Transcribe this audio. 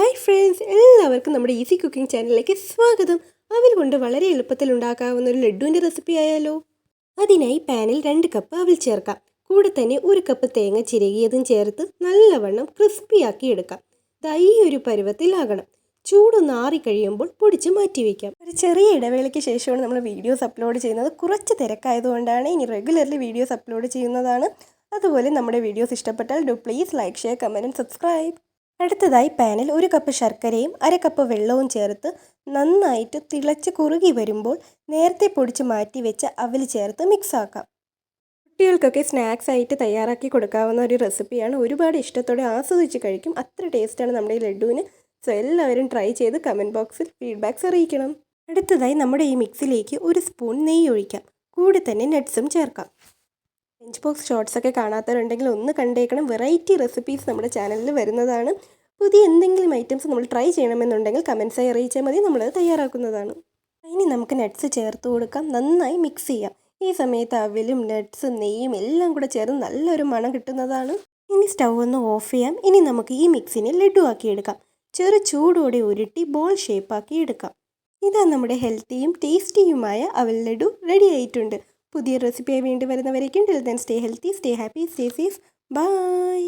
Hi friends, എല്ലാവർക്കും നമ്മുടെ easy cooking ചാനലിലേക്ക് സ്വാഗതം. അവിൽ കൊണ്ട് വളരെ എളുപ്പത്തിൽ ഉണ്ടാക്കാവുന്ന ഒരു ലഡുവിൻ്റെ റെസിപ്പി ആയാലോ. അതിനായി പാനിൽ 2 കപ്പ് അവിൽ ചേർക്കാം. കൂടെ തന്നെ 1 കപ്പ് തേങ്ങ ചിരകിയതും ചേർത്ത് നല്ലവണ്ണം ക്രിസ്പിയാക്കി എടുക്കാം. ഈ ഒരു പരുവത്തിലാകണം. ചൂടൊന്ന് ആറിക്കഴിയുമ്പോൾ പൊടിച്ച് മാറ്റി വയ്ക്കാം. ഒരു ചെറിയ ഇടവേളയ്ക്ക് ശേഷമാണ് നമ്മൾ വീഡിയോസ് അപ്ലോഡ് ചെയ്യുന്നത്. കുറച്ച് തിരക്കായതുകൊണ്ടാണ്. ഇനി റെഗുലർലി വീഡിയോസ് അപ്ലോഡ് ചെയ്യുന്നതാണ്. അതുപോലെ നമ്മുടെ വീഡിയോസ് ഇഷ്ടപ്പെട്ടാൽ please like, share, comment and subscribe. അടുത്തതായി പാനിൽ 1 കപ്പ് ശർക്കരയും 1/2 കപ്പ് വെള്ളവും ചേർത്ത് നന്നായിട്ട് തിളച്ച് കുറുകി വരുമ്പോൾ നേരത്തെ പൊടിച്ച് മാറ്റി വെച്ച അവിൽ ചേർത്ത് മിക്സ് ആക്കാം. കുട്ടികൾക്കൊക്കെ സ്നാക്സ് ആയിട്ട് തയ്യാറാക്കി കൊടുക്കാവുന്ന ഒരു റെസിപ്പിയാണ്. ഒരുപാട് ഇഷ്ടത്തോടെ ആസ്വദിച്ച് കഴിക്കും. അത്ര ടേസ്റ്റാണ് നമ്മുടെ ഈ ലഡുവിന്. സോ എല്ലാവരും ട്രൈ ചെയ്ത് കമൻറ്റ് ബോക്സിൽ ഫീഡ്ബാക്ക്സ് അറിയിക്കണം. അടുത്തതായി നമ്മുടെ ഈ മിക്സിലേക്ക് 1 സ്പൂൺ നെയ്യ് ഒഴിക്കാം. കൂടെ തന്നെ നട്ട്സും ചേർക്കാം. ലഞ്ച് ബോക്സ് ഷോർട്സൊക്കെ കാണാത്തവരുണ്ടെങ്കിൽ ഒന്ന് കണ്ടേക്കണം. വെറൈറ്റി റെസിപ്പീസ് നമ്മുടെ ചാനലിൽ വരുന്നതാണ്. പുതിയ എന്തെങ്കിലും ഐറ്റംസ് നമ്മൾ ട്രൈ ചെയ്യണമെന്നുണ്ടെങ്കിൽ കമൻസായി അറിയിച്ചാൽ മതി, നമ്മളത് തയ്യാറാക്കുന്നതാണ്. ഇനി നമുക്ക് നട്ട്സ് ചേർത്ത് കൊടുക്കാം. നന്നായി മിക്സ് ചെയ്യാം. ഈ സമയത്ത് അവിലും നട്ട്സും നെയ്യും എല്ലാം കൂടെ ചേർന്ന് നല്ലൊരു മണം കിട്ടുന്നതാണ്. ഇനി സ്റ്റൗ ഒന്ന് ഓഫ് ചെയ്യാം. ഇനി നമുക്ക് ഈ മിക്സിനെ ലഡു ആക്കി എടുക്കാം. ചെറു ചൂടോടെ ഉരുട്ടി ബോൾ ഷേപ്പാക്കി എടുക്കാം. ഇതാ നമ്മുടെ ഹെൽത്തിയും ടേസ്റ്റിയുമായ അവൽ ലഡു റെഡി ആയിട്ടുണ്ട്. പുതിയ റെസിപ്പിയായി വീണ്ടും വരുന്നവരേക്കും till then stay healthy, stay happy, stay safe. By.